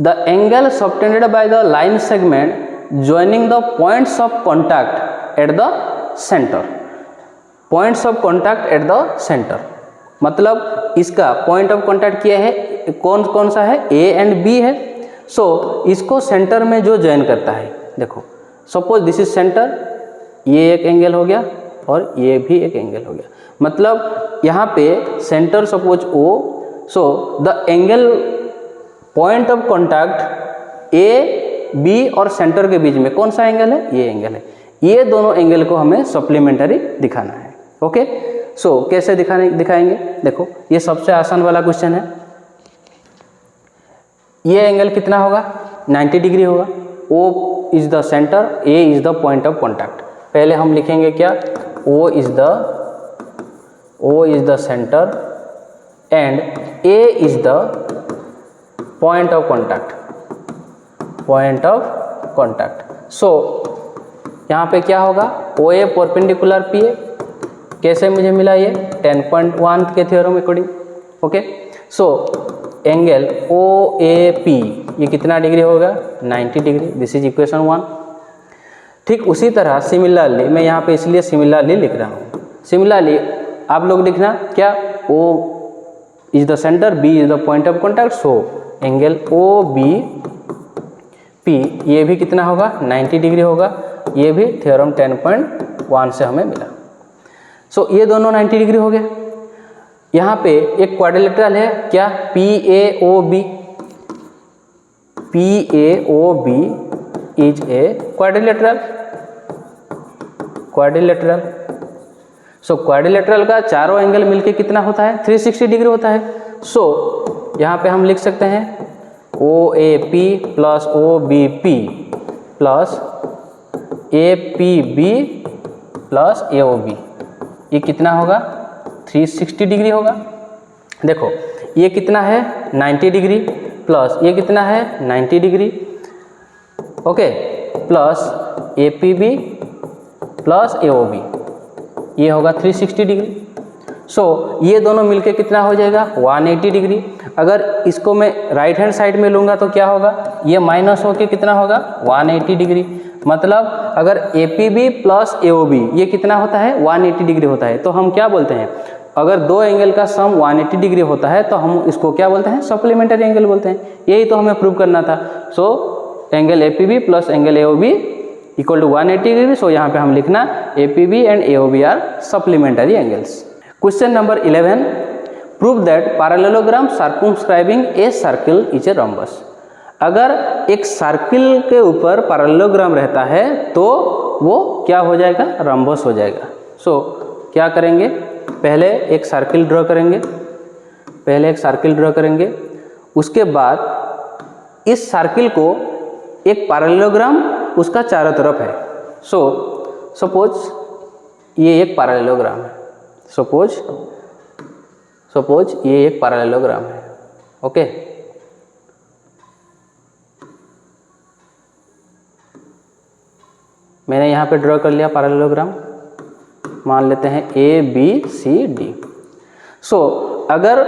the angle subtended by the line segment joining the points of contact at the centre. Points of contact at the centre मतलब इसका पॉइंट ऑफ कॉन्टैक्ट क्या है, कौन कौन सा है, A एंड B है। सो इसको सेंटर में जो ज्वाइन करता है, देखो सपोज दिस इज सेंटर, ये एक एंगल हो गया, और ये भी एक एंगल हो गया। मतलब यहाँ पे centre suppose O, so the angle point of contact A B और सेंटर के बीच में कौन सा एंगल है, ये एंगल है। ये दोनों एंगल को हमें सप्लीमेंट्री दिखाना है। ओके, सो कैसे दिखाएंगे, देखो ये सबसे आसान वाला क्वेश्चन है। ये एंगल कितना होगा, 90 डिग्री होगा। O is the center, A is the point of contact. पहले हम लिखेंगे क्या, O is the centre and A is the point of contact. So यहाँ पे क्या होगा, OA परपेंडिकुलर PA, कैसे मुझे मिला ये 10.1 के theorem according. Okay, so angle OAP ये कितना डिग्री होगा, 90 डिग्री। This is equation 1। ठीक उसी तरह सिमिलरली, मैं यहाँ पे इसलिए सिमिलरली लिख रहा हूँ। सिमिलरली आप लोग लिखना क्या, O is the centre, B is the point of contact, so angle OBP ये भी कितना होगा, 90 डिग्री होगा। ये भी थ्योरम 10.1 से हमें मिला। सो ये दोनों 90 डिग्री हो गया। यहाँ पे एक क्वाड्रिलेटरल है क्या, PAOB is a quadrilateral. So quadrilateral का चारों एंगल मिलके कितना होता है, 360 डिग्री होता है। सो यहाँ पे हम लिख सकते हैं OAP plus OBP plus APB plus AOB, ये कितना होगा, 360 डिग्री होगा। देखो ये कितना है, 90 डिग्री प्लस ये कितना है, 90 degree. Okay, plus APB plus AOB ये होगा 360 डिग्री। सो ये दोनों मिलके कितना हो जाएगा, 180 डिग्री। अगर इसको मैं राइट हैंड साइड में लूँगा तो क्या होगा, ये माइनस होके कितना होगा, 180 डिग्री। मतलब अगर APB प्लस AOB ये कितना होता है, 180 डिग्री होता है। तो हम क्या बोलते हैं, अगर दो एंगल का सम 180 डिग्री होता है तो हम इसको क्या बोलते हैं, सप्लीमेंट्री एंगल बोलते हैं। यही तो हमें प्रूव करना था। So angle APB plus angle AOB equal to 180 degree. So यहाँ पे हम लिखना APB and AOB are supplementary angles. Question number 11, prove that parallelogram circumscribing a circle is a rhombus. अगर एक सर्किल के ऊपर पैरेललोग्राम रहता है तो वो क्या हो जाएगा, रम्बस हो जाएगा। सो क्या करेंगे, पहले एक सर्किल ड्रॉ करेंगे, उसके बाद इस सर्किल को एक पैरेललोग्राम उसका चारों तरफ है। सो सपोज ये एक पैरेललोग्राम है, सपोज ये एक पैरेललोग्राम है। ओके, मैंने यहाँ पे ड्रॉ कर लिया पैरेललोग्राम, मान लेते हैं ABCD। सो अगर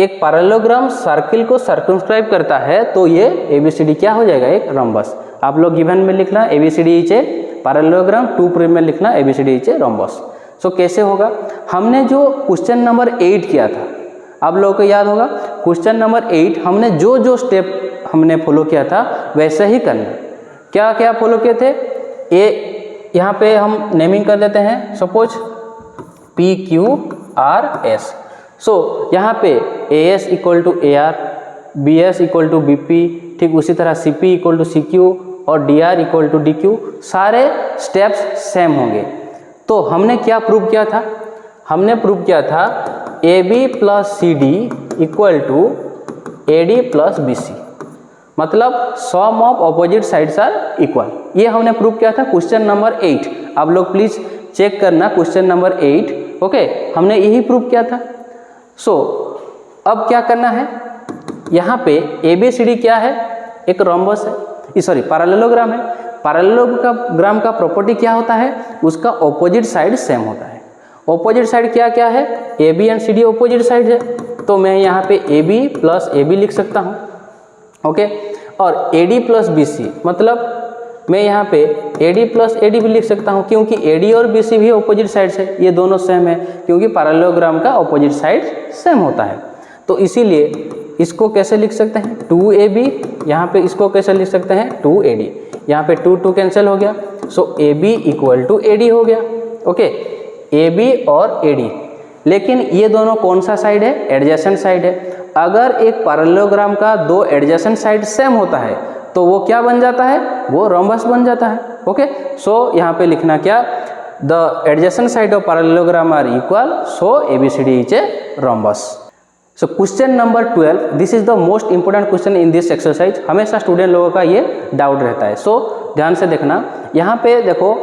एक पैरेललोग्राम सर्किल को सर्कमस्क्राइब करता है तो ये ABCD क्या हो जाएगा, एक रम्बस। आप लोग गिवन में लिखना ABCD is a parallelogram, 2 prim में लिखना ABCD इज ए रम्बस। सो कैसे होगा, हमने जो क्वेश्चन नंबर 8 किया था, आप लोगों को याद होगा, क्वेश्चन नंबर 8 हमने जो स्टेप हमने फॉलो किया था वैसे ही करना। क्या क्या फॉलो किए थे, यहाँ पे हम नेमिंग कर देते हैं, सपोज PQRS। सो यहाँ पे AS equal to AR, BS equal to BP, ठीक उसी तरह CP इक्वल टू CQ और DR इक्वल टू DQ, सारे स्टेप्स सेम होंगे। तो हमने क्या प्रूव किया था, हमने प्रूव किया था AB plus CD equal to AD plus BC, मतलब sum of opposite sides are equal. ये हमने प्रूव किया था क्वेश्चन नंबर 8। आप लोग प्लीज चेक करना क्वेश्चन नंबर 8। ओके, हमने यही प्रूव किया था। सो अब क्या करना है, यहाँ पे ABCD क्या है, एक रोम्बस है, सॉरी पैरेललोग्राम है। पैरेललोग्राम का प्रॉपर्टी क्या होता है, उसका ऑपोजिट साइड सेम होता है। ऑपोजिट साइड क्या क्या है, AB and CD opposite side है। तो मैं यहाँ पे AB प्लस AB लिख सकता हूँ। ओके, और AD प्लस BC, मतलब मैं यहाँ पे AD प्लस AD भी लिख सकता हूँ, क्योंकि AD और BC भी ऑपोजिट साइड्स है, ये दोनों सेम है, क्योंकि पैरेललोग्राम का ऑपोजिट साइड सेम होता है। तो इसीलिए इसको कैसे लिख सकते हैं, 2AB, यहाँ पे इसको कैसे लिख सकते हैं, 2AD। यहाँ पे 2 कैंसिल हो गया, सो AB इक्वल टू AD हो गया। ओके, AB और AD, लेकिन ये दोनों कौन सा साइड है? एडजेसेंट साइड है। अगर एक पैरेललोग्राम का दो एडजेसेंट साइड सेम होता है तो वो क्या बन जाता है? वो रोम्बस बन जाता है। ओके, सो यहाँ पे लिखना क्या? The adjacent side of parallelogram are equal, so ABCD is a rhombus. So question number 12, this is the most important question in this exercise. हमेशा स्टूडेंट लोगों का ये डाउट रहता है, सो ध्यान से देखना। यहाँ पे देखो,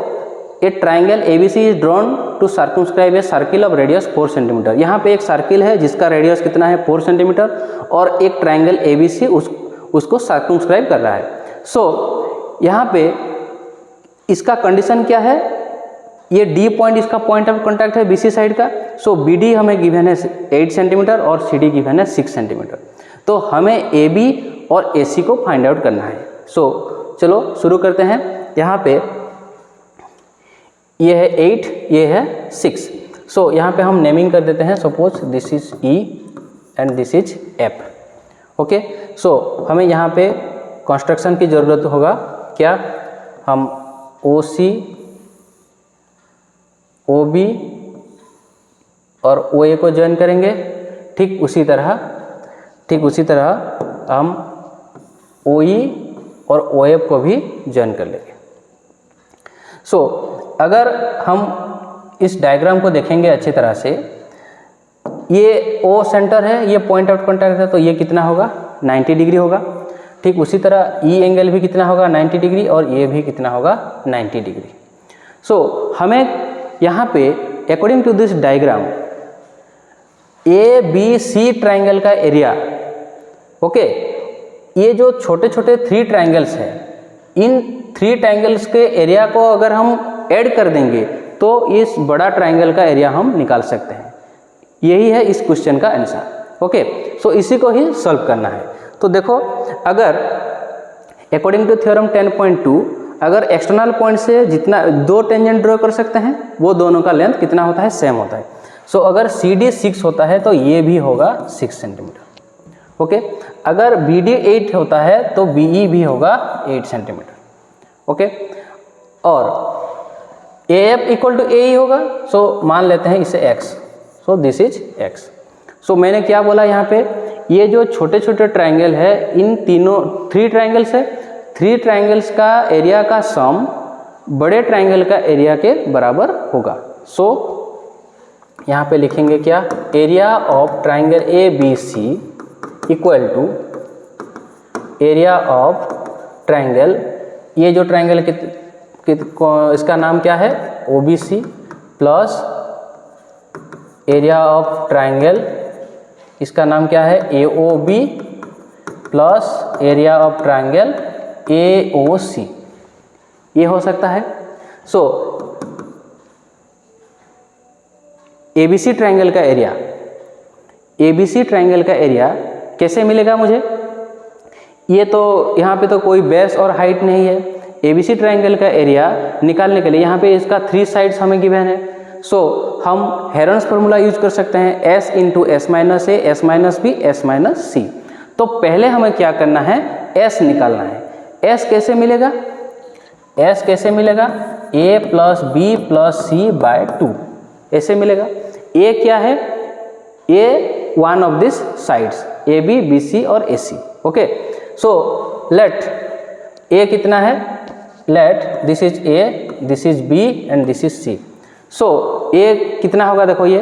a triangle ABC is drawn to circumscribe a circle of radius 4 centimetre. यहाँ पे एक सर्किल है जिसका रेडियस कितना है? 4 सेंटीमीटर, और एक ट्राइंगल ABC उसको सर्कमस्क्राइब कर रहा है। सो यहाँ पे इसका कंडीशन क्या है? ये D पॉइंट इसका पॉइंट ऑफ कॉन्टैक्ट है BC साइड का। सो BD हमें गिवन है 8 सेंटीमीटर और CD गिवन है 6 सेंटीमीटर। तो हमें AB और AC को फाइंड आउट करना है। सो चलो शुरू करते हैं। यहाँ पे ये है 8, ये है 6। सो यहाँ पे हम नेमिंग कर देते हैं। Suppose this is E and this is F। Okay, so हमें यहाँ पे कंस्ट्रक्शन की ज़रूरत होगा। क्या? हम OC, OB और OA को ज्वाइन करेंगे। ठीक उसी तरह हम OE और OF को भी ज्वाइन कर लेंगे। सो अगर हम इस डायग्राम को देखेंगे अच्छी तरह से, ये O सेंटर है, ये पॉइंट आउट कॉन्टैक्ट है, तो ये कितना होगा? 90 डिग्री होगा। ठीक उसी तरह E एंगल भी कितना होगा? 90 डिग्री, और ये भी कितना होगा? 90 डिग्री। सो हमें यहाँ पे according to this diagram ABC triangle का एरिया, ओके, ये जो छोटे छोटे 3 ट्राइंगल्स हैं, इन 3 ट्राइंगल्स के एरिया को अगर हम ऐड कर देंगे तो इस बड़ा ट्राइंगल का एरिया हम निकाल सकते हैं। यही है इस क्वेश्चन का आंसर। ओके, सो इसी को ही सॉल्व करना है। तो देखो, अगर अकॉर्डिंग टू थ्योरम 10.2 अगर एक्सटर्नल पॉइंट से जितना 2 टेंजेंट ड्रॉ कर सकते हैं, वो दोनों का लेंथ कितना होता है? सेम होता है। सो अगर CD 6 होता है तो ये भी होगा 6 सेंटीमीटर। ओके, अगर BD 8 होता है तो BE भी होगा 8 सेंटीमीटर। ओके, और AF इक्वल टू AE होगा। सो मान लेते हैं इसे X। So this is X। सो मैंने क्या बोला यहाँ पे? ये जो छोटे छोटे ट्राइंगल है, इन तीनों 3 ट्राइंगल्स है, 3 ट्राइंगल्स का एरिया का सम बड़े ट्राइंगल का एरिया के बराबर होगा। सो यहाँ पे लिखेंगे क्या? Area of triangle ABC equal to area of triangle, ये जो ट्राइंगल इसका नाम क्या है? OBC, plus area of triangle, इसका नाम क्या है? AOB, plus area of triangle AOC। ये हो सकता है। सो ABC ट्राइंगल का एरिया, ABC ट्राइंगल का एरिया कैसे मिलेगा मुझे? ये तो यहाँ पे तो कोई बेस और हाइट नहीं है। ABC ट्राइंगल का एरिया निकालने के लिए यहाँ पे इसका 3 साइड्स हमें गिवन है। सो हम हेरन्स फार्मूला यूज कर सकते हैं, S into S minus A, S minus B, S minus C। तो पहले हमें क्या करना है? S निकालना है। S कैसे मिलेगा? S कैसे मिलेगा? A plus B plus C by 2 ऐसे मिलेगा। A क्या है? A one of this sides, AB, BC और AC। Okay, so let A कितना है? Let this is A, this is B and this is C। So A कितना होगा? देखो, ये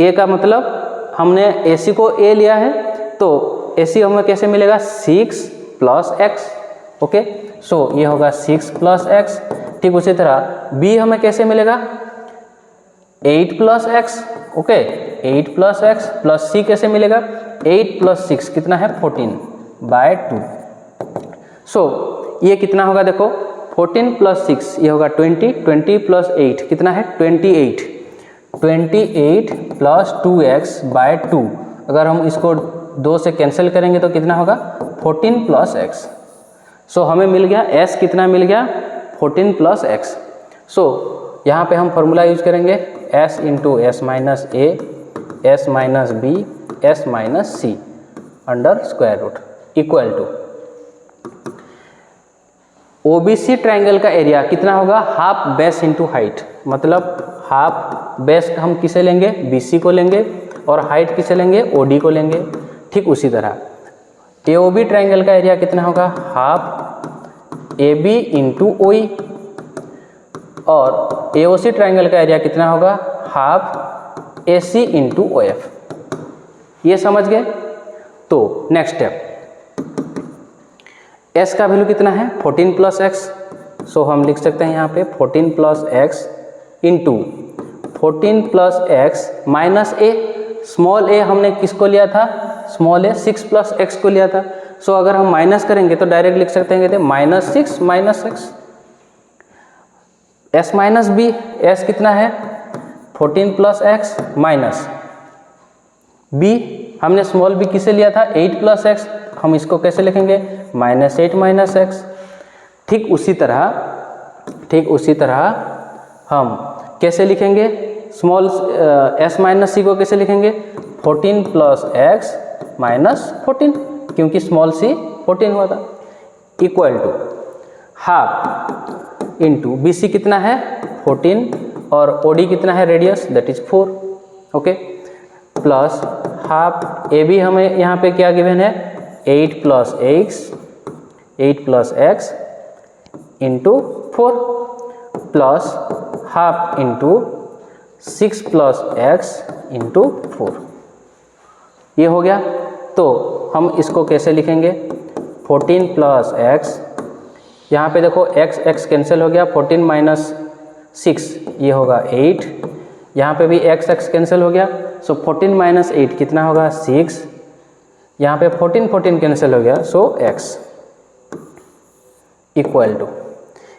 A का मतलब हमने AC को A लिया है, तो AC हमें कैसे मिलेगा? 6 प्लस x। ओके, सो ये होगा 6 प्लस x। ठीक उसी तरह B हमें कैसे मिलेगा? 8 plus x। Okay, 8 plus x, plus C कैसे मिलेगा? 8 प्लस 6 कितना है? 14 बाय 2। सो ये कितना होगा? देखो, 14 प्लस 6 ये होगा 20, 20 प्लस 8 कितना है? 28, 28 प्लस 2x बाय 2। अगर हम इसको 2 से कैंसिल करेंगे तो कितना होगा? 14 प्लस x। सो हमें मिल गया S कितना मिल गया? 14 प्लस x। सो यहाँ पे हम फॉर्मूला यूज करेंगे S into S minus A, S minus B, S minus C under square root equal to OBC triangle का एरिया कितना होगा? हाफ बेस इंटू हाइट, मतलब हाफ बेस हम किसे लेंगे, BC को लेंगे, और हाइट किसे लेंगे, OD को लेंगे। ठीक उसी तरह AOB ट्रायंगल का एरिया कितना होगा, हाफ AB इंटू OE, और AOC ट्रायंगल का एरिया कितना होगा, हाफ AC इंटू OF। ये समझ गए। तो नेक्स्ट स्टेप, S का वैल्यू कितना है, 14 प्लस एक्स। सो हम लिख सकते हैं यहाँ पे 14 plus x into 14 plus x minus A. Small a हमने किसको लिया था, स्मॉल a 6 प्लस एक्स को लिया था। सो अगर हम माइनस करेंगे तो डायरेक्ट लिख सकते हैं, कहते हैं -6 minus x. s minus b, s कितना है 14 प्लस एक्स माइनस b, हमने स्मॉल b किसे लिया था 8 प्लस एक्स, हम इसको कैसे लिखेंगे -8 माइनस एक्स। ठीक उसी तरह हम कैसे लिखेंगे स्मॉल s माइनस c को कैसे लिखेंगे 14 प्लस एक्स माइनस 14, क्योंकि स्मॉल c 14 हुआ था, equal to half into BC कितना है 14 और OD कितना है radius that is 4, okay, plus half AB हमें यहाँ पे क्या गिवन है 8 plus x into 4 plus half into 6 plus x into 4, ये हो गया। तो हम इसको कैसे लिखेंगे 14 प्लस एक्स, यहाँ पे देखो x कैंसिल हो गया, 14 माइनस 6 ये होगा 8, यहाँ पे भी x कैंसिल हो गया। सो 14 माइनस 8 कितना होगा 6, यहाँ पे 14 कैंसिल हो गया, सो x इक्वल टू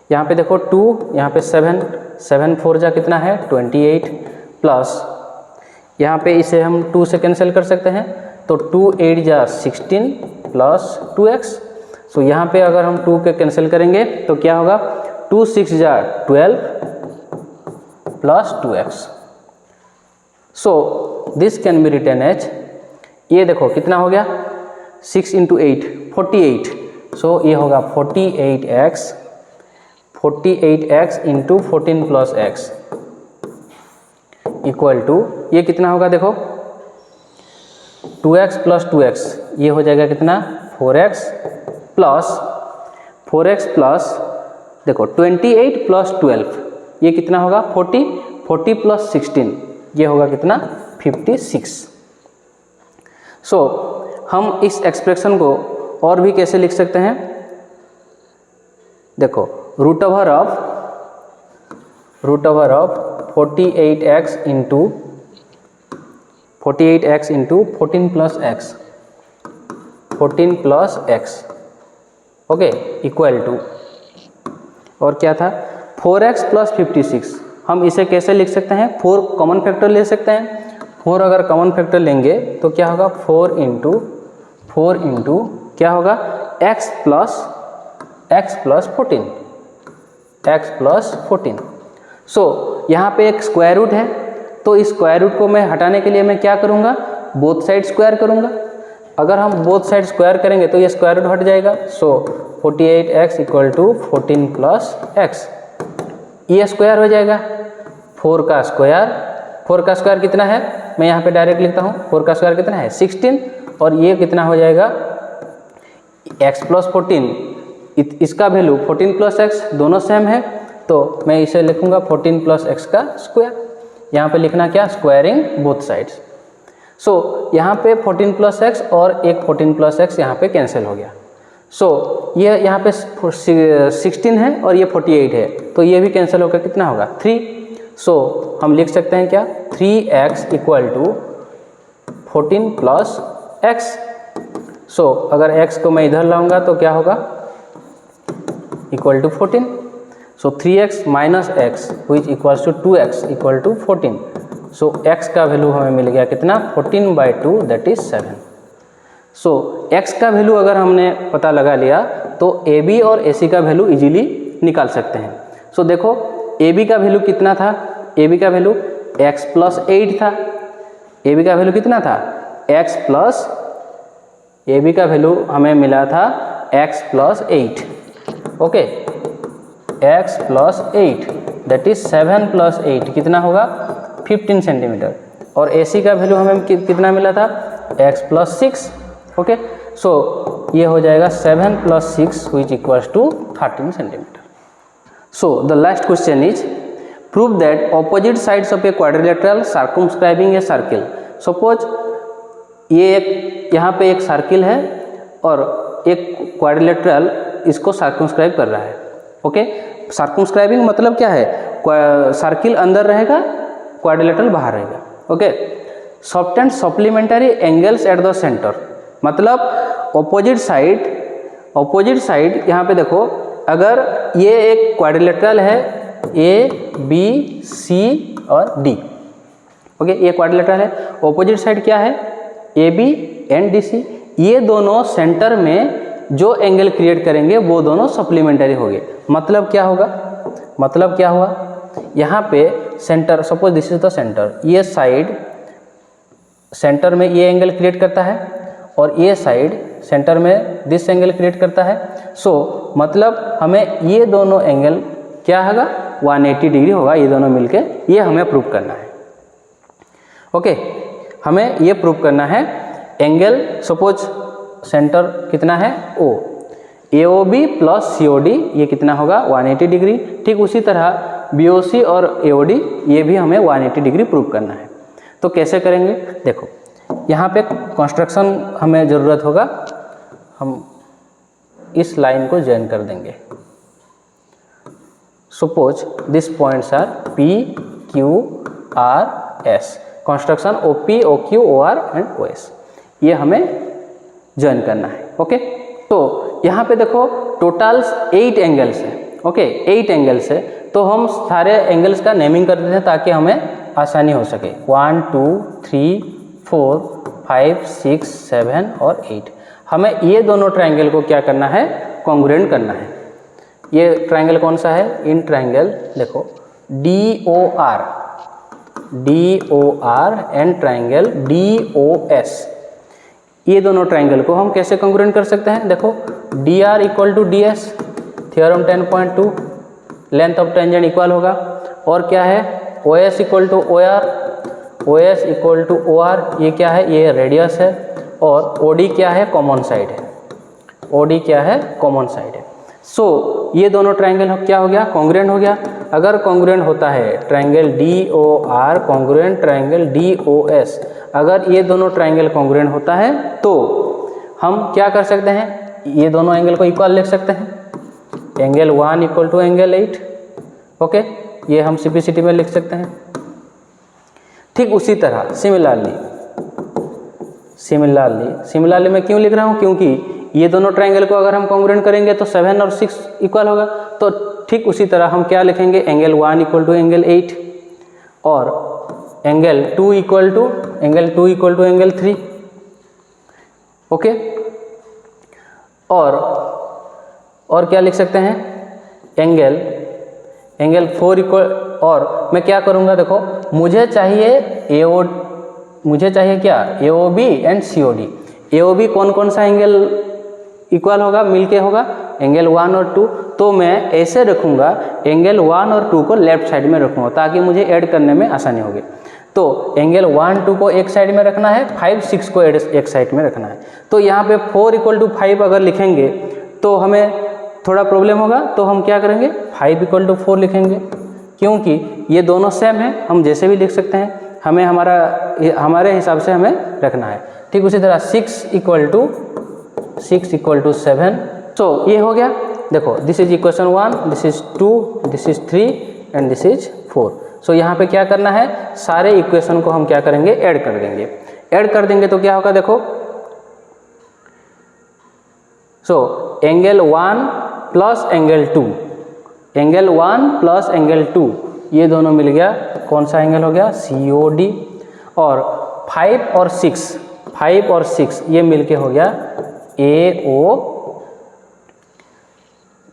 यहाँ पे देखो 2, यहाँ पे 7 4 जा कितना है 28, प्लस यहाँ पे इसे हम 2 से कैंसिल कर सकते हैं, तो 2 8 जा 16 प्लस 2x। सो यहाँ पे अगर हम 2 के कैंसिल करेंगे तो क्या होगा 2 6 जा 12 plus 2x। So this can be written as, ये देखो कितना हो गया 6 इंटू 8 48, सो ये होगा 48x into 14 plus x equal to, ये कितना होगा देखो 2x प्लस 2x, ये हो जाएगा कितना 4x प्लस देखो 28 प्लस 12, ये कितना होगा 40 प्लस 16, ये होगा कितना 56। सो हम इस एक्सप्रेशन को और भी कैसे लिख सकते हैं, देखो root over of 48x into 14 plus x, okay, equal to, और क्या था 4x प्लस 56। हम इसे कैसे लिख सकते हैं 4 कॉमन फैक्टर ले सकते हैं, 4 अगर कॉमन फैक्टर लेंगे तो क्या होगा 4 इंटू क्या होगा x प्लस 14। सो यहाँ पे एक स्क्वायर रूट है, तो इस स्क्वायर रूट को मैं हटाने के लिए मैं क्या करूँगा बोथ साइड स्क्वायर करूँगा। अगर हम बोथ साइड स्क्वायर करेंगे तो ये स्क्वायर रूट हट जाएगा। So 48x equal to 14 plus x, ये स्क्वायर हो जाएगा 4 का स्क्वायर कितना है, मैं यहाँ पे डायरेक्ट लिखता हूँ 4 का स्क्वायर कितना है 16, और ये कितना हो जाएगा x प्लस 14, इसका वैल्यू 14 प्लस एक्स दोनों सेम है, तो मैं इसे लिखूँगा 14 प्लस एक्स का स्क्वायर। यहाँ पे लिखना क्या स्क्वायरिंग बोथ साइड्स। सो यहाँ पे 14 प्लस एक्स और एक 14 प्लस एक्स यहाँ पे कैंसिल हो गया। सो ये यहाँ पे 16 है और ये 48 है, तो ये भी कैंसिल होकर कितना होगा 3। सो हम लिख सकते हैं क्या 3x equal to 14 plus x. सो अगर x को मैं इधर लाऊंगा तो क्या होगा इक्वल टू 14। सो 3x minus x which equals to 2x equal to 14। सो x का वैल्यू हमें मिल गया कितना 14/2 दैट इज 7। सो x का वैल्यू अगर हमने पता लगा लिया तो AB और AC का वैल्यू इजीली निकाल सकते हैं। सो देखो AB का वैल्यू कितना था, AB का वैल्यू x प्लस 8 था। AB का वैल्यू कितना था x प्लस, AB का वैल्यू हमें मिला था x plus 8, okay, x plus 8 that is 7 + 8 कितना होगा 15 सेंटीमीटर। और AC का वैल्यू हमें कितना मिला था x + 6। ओके, सो ये हो जाएगा 7 + 6 which equals to 13 centimetre. So the last question is prove that opposite sides of a quadrilateral circumscribing a circle. Suppose ये एक यहाँ पे एक सर्किल है और एक क्वाड्रिलेटरल इसको सर्कमस्क्राइब कर रहा है। ओके, सर्कमस्क्राइबिंग मतलब क्या है, सर्किल अंदर रहेगा क्वाड्रिलेटरल बाहर रहेगा। Okay, subtend supplementary angles eight the centre, मतलब ऑपोजिट साइड यहाँ पे देखो, अगर ये एक क्वाड्रिलेटरल है A B C और D। ओके, ये क्वाड्रिलेटरल है, ऑपोजिट साइड क्या है AB एंड DC। ये दोनों सेंटर में जो एंगल क्रिएट करेंगे वो दोनों सप्लीमेंटरी होंगे। मतलब क्या होगा, मतलब क्या हुआ, यहाँ पे centre, suppose this is the centre, ये साइड सेंटर में ये एंगल क्रिएट करता है और ये साइड सेंटर में दिस एंगल क्रिएट करता है। सो मतलब हमें ये दोनों एंगल क्या होगा 180 डिग्री होगा, ये दोनों मिलके, ये हमें प्रूव करना है। ओके, हमें ये प्रूव करना है एंगल, सपोज सेंटर कितना है O, AOB + COD ये कितना होगा 180 डिग्री। ठीक उसी तरह BOC और AOD ये भी हमें 180 डिग्री प्रूव करना है। तो कैसे करेंगे, देखो यहाँ पे कंस्ट्रक्शन हमें ज़रूरत होगा, हम इस लाइन को जॉइन कर देंगे। Suppose this points are P Q R S, construction OP OQ OR and OS, ये हमें जॉइन करना है। ओके, तो यहाँ पे देखो टोटल 8 एंगल्स हैं। ओके, 8 एंगल्स है, तो हम सारे एंगल्स का नेमिंग कर देते हैं ताकि हमें आसानी हो सके। 1 2 3 4 5 6 7 और 8। हमें ये दोनों ट्रायंगल को क्या करना है, कॉन्ग्रुएंट करना है। ये ट्रायंगल कौन सा है, इन ट्रायंगल देखो DOR एंड ट्रायंगल DOS, ये दोनों ट्रायंगल को हम कैसे कॉन्ग्रुएंट कर सकते हैं, देखो DR = DS, theorem 10.2, length of tangent equal होगा, और क्या है OS = OR, ये क्या है, ये रेडियस है, और OD क्या है, कॉमन साइड है, OD क्या है, कॉमन साइड है। सो ये दोनों ट्रायंगल क्या हो गया, कॉन्ग्रुएंट हो गया। अगर कॉन्ग्रुएंट होता है triangle DOR congruent triangle DOS, अगर ये दोनों ट्रायंगल कॉन्ग्रुएंट होता है तो हम क्या कर सकते हैं, ये दोनों एंगल को इक्वल लिख सकते हैं, एंगल 1 = एंगल 8। ओके, ये हम सिंपलिसिटी में लिख सकते हैं। ठीक उसी तरह सिमिलरली मैं क्यों लिख रहा हूँ, क्योंकि ये दोनों ट्रायंगल को अगर हम कॉन्ग्रुएंट करेंगे तो 7 और 6 इक्वल होगा। तो ठीक उसी तरह हम क्या लिखेंगे, एंगल 1 = एंगल 8 और एंगल 2 = एंगल 3। ओके, और क्या लिख सकते हैं, एंगल 4 = और मैं क्या करूँगा, देखो मुझे चाहिए क्या AOB एंड COD। AOB कौन सा एंगल इक्वल होगा, मिलके होगा एंगल 1 और 2। तो मैं ऐसे रखूँगा, एंगल 1 और 2 को लेफ्ट साइड में रखूँगा ताकि मुझे ऐड करने में आसानी होगी। तो एंगल 1 2 को एक साइड में रखना है, 5 6 को एक साइड में रखना है। तो यहाँ पे 4 = 5 अगर लिखेंगे तो हमें थोड़ा प्रॉब्लम होगा, तो हम क्या करेंगे 5 = 4 लिखेंगे, क्योंकि ये दोनों सेम है, हम जैसे भी लिख सकते हैं, हमें हमारे हिसाब से हमें रखना है। ठीक उसी तरह 6 = 7। तो ये हो गया, देखो this is equation 1, this is 2, this is 3 and this is 4। सो यहाँ पे क्या करना है, सारे इक्वेशन को हम क्या करेंगे, ऐड कर देंगे। ऐड कर देंगे तो क्या होगा, देखो so angle 1 + angle 2, angle 1 + angle 2 ये दोनों मिल गया, कौन सा एंगल हो गया, COD। और 5 और 6 ये मिलके हो गया AO।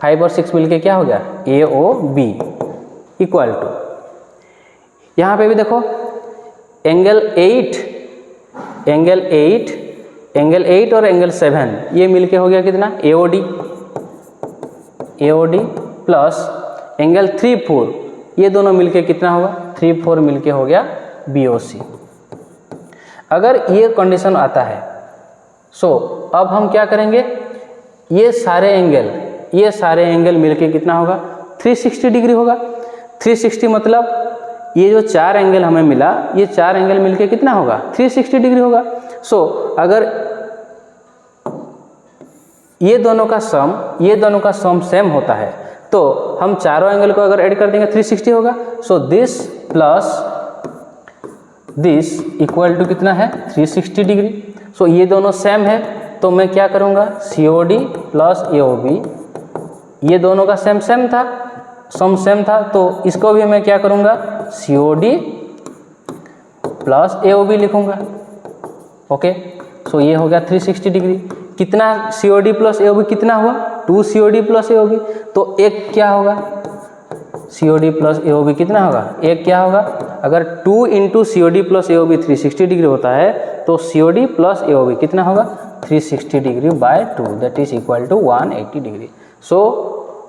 5 और 6 मिलके क्या हो गया, AOB = यहाँ पे भी देखो एंगल 8 और एंगल 7 ये मिलके हो गया कितना, AOD प्लस एंगल 3 4 ये दोनों मिलके कितना होगा 3 4 मिलके हो गया BOC। अगर ये कंडीशन आता है अब हम क्या करेंगे, ये सारे एंगल मिलके कितना होगा 360 डिग्री होगा। 360 मतलब ये जो 4 एंगल हमें मिला, ये 4 एंगल मिलके कितना होगा 360 डिग्री होगा। अगर ये दोनों का सम सेम होता है तो हम चारों एंगल को अगर ऐड कर देंगे 360 होगा। This plus this equal to कितना है 360 डिग्री। ये दोनों सेम है तो मैं क्या करूँगा COD प्लस AOB, ये दोनों का सम सेम था तो इसको भी मैं क्या करूँगा COD प्लस AOB लिखूँगा। ओके, ये हो गया 360 डिग्री। कितना COD प्लस AOB कितना हुआ 2 COD प्लस AOB, तो एक क्या होगा COD प्लस AOB कितना होगा, एक क्या होगा, अगर 2 into COD plus AOB 360 degree होता है तो COD प्लस AOB कितना होगा 360 degree by 2 that is equal to 180 degree.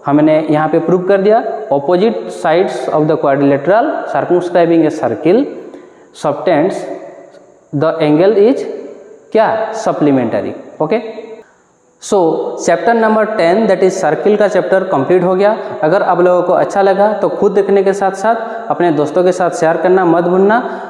हमने यहाँ पे प्रूव कर दिया opposite sides of the quadrilateral circumscribing a circle subtends the angle is क्या supplementary. Okay, chapter number 10 that is circle का चैप्टर कंप्लीट हो गया। अगर आप लोगों को अच्छा लगा तो खुद देखने के साथ साथ अपने दोस्तों के साथ शेयर करना मत भूलना।